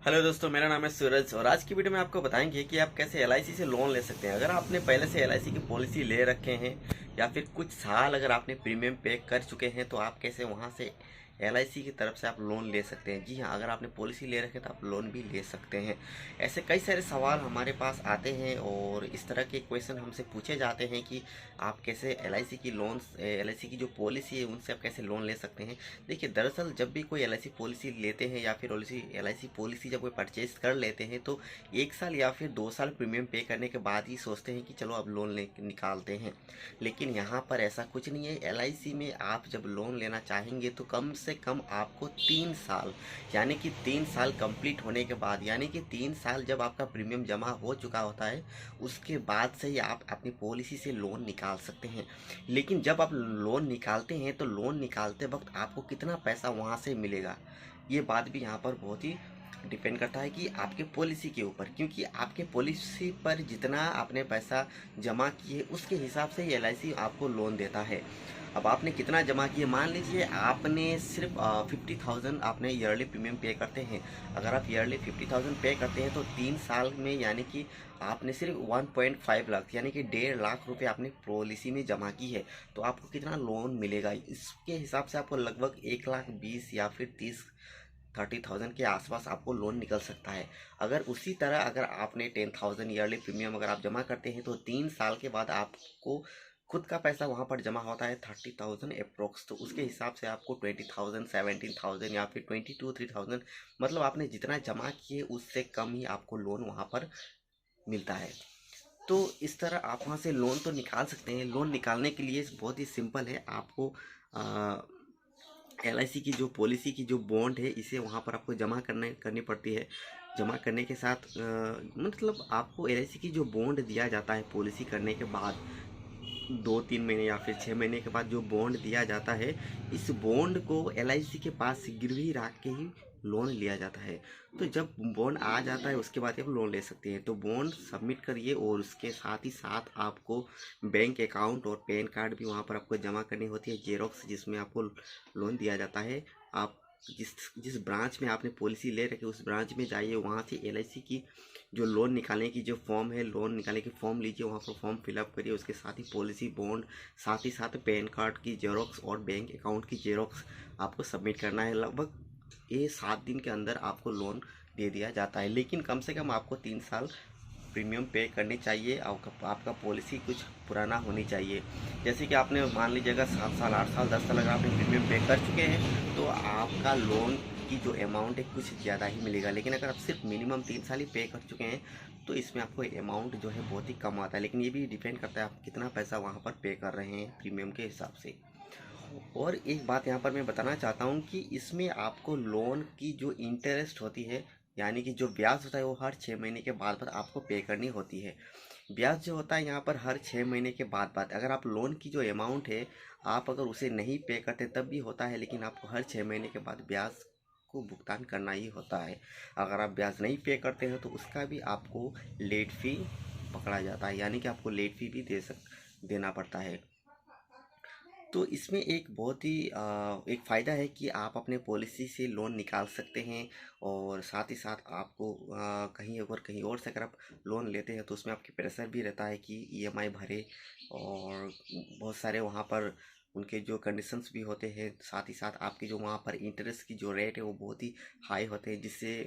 Hello दोस्तों, मेरा नाम है सूरज और आज की वीडियो में आपको बताएंगे कि आप कैसे एलआईसी से लोन ले सकते हैं। अगर आपने पहले से एलआईसी की पॉलिसी ले रखे हैं या फिर कुछ साल अगर आपने प्रीमियम पे कर चुके हैं तो आप कैसे वहां से एलआईसी की तरफ से आप लोन ले सकते हैं। जी हाँ, अगर आपने पॉलिसी ले रखे तो आप लोन भी ले सकते हैं। ऐसे कई सारे सवाल हमारे पास आते हैं और इस तरह के क्वेश्चन हमसे पूछे जाते हैं कि आप कैसे एलआईसी की जो पॉलिसी है उनसे आप कैसे लोन ले सकते हैं। देखिए, दरअसल जब भी कोई एलआईसी पॉलिसी लेते हैं या फिर एलआईसी पॉलिसी जब कोई परचेज कर लेते हैं तो 1 साल या फिर 2 साल प्रीमियम पे करने के बाद ही सोचते हैं कि चलो अब लोन ले निकालते हैं। लेकिन यहाँ पर ऐसा कुछ नहीं है। एलआईसी में आप जब लोन लेना चाहेंगे तो कम से कम आपको 3 साल यानी कि 3 साल कंप्लीट होने के बाद, यानी कि 3 साल जब आपका प्रीमियम जमा हो चुका होता है उसके बाद से ही आप अपनी पॉलिसी से लोन निकाल सकते हैं। लेकिन जब आप लोन निकालते हैं तो लोन निकालते वक्त आपको कितना पैसा वहाँ से मिलेगा, ये बात भी यहाँ पर बहुत ही डिपेंड करता है कि आपके पॉलिसी के ऊपर, क्योंकि आपके पॉलिसी पर जितना आपने पैसा जमा किए उसके हिसाब से ही एलआईसी आपको लोन देता है। अब आपने कितना जमा किए, मान लीजिए आपने सिर्फ 50,000 आपने ईयरली प्रीमियम पे करते हैं। अगर आप ईयरली 50,000 पे करते हैं तो 3 साल में यानी कि आपने सिर्फ 1.5 लाख यानी कि 1.5 लाख रुपए आपने पॉलिसी में जमा की है, तो आपको कितना लोन मिलेगा इसके हिसाब से आपको लगभग 1,20,000 या फिर 30,000 के आसपास आपको लोन निकल सकता है। अगर उसी तरह अगर आपने 10,000 ईयरली प्रीमियम अगर आप जमा करते हैं तो 3 साल के बाद आपको खुद का पैसा वहाँ पर जमा होता है 30,000 अप्रोक्स। तो उसके हिसाब से आपको 20,000, 17,000 या फिर 22-3,000, मतलब आपने जितना जमा किए उससे कम ही आपको लोन वहाँ पर मिलता है। तो इस तरह आप वहाँ से लोन तो निकाल सकते हैं। लोन निकालने के लिए बहुत ही सिंपल है। आपको एलआईसी की जो पॉलिसी की जो बॉन्ड है इसे वहाँ पर आपको जमा करनी पड़ती है। जमा करने के साथ मतलब आपको एलआईसी की जो बॉन्ड दिया जाता है पॉलिसी करने के बाद 2-3 महीने या फिर 6 महीने के बाद जो बॉन्ड दिया जाता है, इस बॉन्ड को एलआईसी के पास गिरवी रख के ही लोन लिया जाता है। तो जब बॉन्ड आ जाता है उसके बाद आप लोन ले सकते हैं। तो बॉन्ड सबमिट करिए और उसके साथ ही साथ आपको बैंक अकाउंट और पैन कार्ड भी वहाँ पर आपको जमा करनी होती है, जेरोक्स, जिसमें आपको लोन दिया जाता है। आप जिस जिस ब्रांच में आपने पॉलिसी ले रखी उस ब्रांच में जाइए, वहाँ से एलआईसी की जो लोन निकालने की जो फॉर्म है, लोन निकालने की फॉर्म लीजिए, वहाँ पर फॉर्म फिलअप करिए। उसके साथ ही पॉलिसी बॉन्ड, साथ ही साथ पैन कार्ड की जेरोक्स और बैंक अकाउंट की जेरोक्स आपको सबमिट करना है। लगभग ये 7 दिन के अंदर आपको लोन दे दिया जाता है। लेकिन कम से कम आपको 3 साल प्रीमियम पे करनी चाहिए। आपका पॉलिसी कुछ पुराना होनी चाहिए। जैसे कि आपने मान लीजिएगा 7 साल, 8 साल, 10 साल अगर आपने प्रीमियम पे कर चुके हैं तो आपका लोन की जो अमाउंट है कुछ ज़्यादा ही मिलेगा। लेकिन अगर आप सिर्फ मिनिमम 3 साल ही पे कर चुके हैं तो इसमें आपको अमाउंट जो है बहुत ही कम आता है। लेकिन ये भी डिपेंड करता है आप कितना पैसा वहाँ पर पे कर रहे हैं प्रीमियम के हिसाब से। और एक बात यहाँ पर मैं बताना चाहता हूँ कि इसमें आपको लोन की जो इंटरेस्ट होती है, यानी कि जो ब्याज होता है, वो हर 6 महीने के बाद बाद आपको पे करनी होती है। ब्याज जो होता है यहाँ पर हर 6 महीने के बाद बाद, अगर आप लोन की जो अमाउंट है आप अगर उसे नहीं पे करते तब भी होता है, लेकिन आपको हर 6 महीने के बाद ब्याज को भुगतान करना ही होता है। अगर आप ब्याज नहीं पे करते हैं तो उसका भी आपको लेट फी पकड़ा जाता है, यानी कि आपको लेट फी भी देना पड़ता है। तो इसमें एक बहुत ही एक फ़ायदा है कि आप अपने पॉलिसी से लोन निकाल सकते हैं और साथ ही साथ आपको कहीं और से अगर आप लोन लेते हैं तो उसमें आपके प्रेशर भी रहता है कि ईएमआई भरे, और बहुत सारे वहाँ पर उनके जो कंडीशंस भी होते हैं। साथ ही साथ आपकी जो वहाँ पर इंटरेस्ट की जो रेट है वो बहुत ही हाई होते हैं, जिससे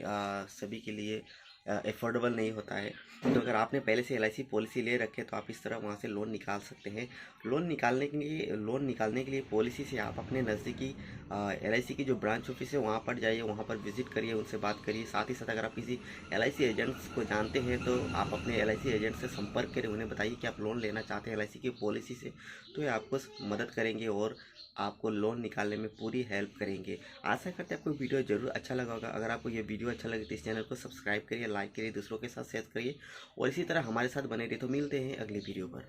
सभी के लिए एफोर्डेबल नहीं होता है। तो अगर आपने पहले से एलआईसी पॉलिसी ले रखे तो आप इस तरह वहाँ से लोन निकाल सकते हैं। लोन निकालने के लिए पॉलिसी से आप अपने नज़दीकी एलआईसी की जो ब्रांच ऑफिस है वहाँ पर जाइए, वहाँ पर विजिट करिए, उनसे बात करिए। साथ ही साथ अगर आप किसी एलआईसी एजेंट्स को जानते हैं तो आप अपने एलआईसी एजेंट से संपर्क करें, उन्हें बताइए कि आप लोन लेना चाहते हैं एलआईसी की पॉलिसी से, तो ये आपको मदद करेंगे और आपको लोन निकालने में पूरी हेल्प करेंगे। आशा करते हैं आपको वीडियो ज़रूर अच्छा लगा होगा। अगर आपको ये वीडियो अच्छा लगे तो इस चैनल को सब्सक्राइब करिए, लाइक करिए, दूसरों के साथ शेयर करिए और इसी तरह हमारे साथ बने रहिए। तो मिलते हैं अगली वीडियो पर।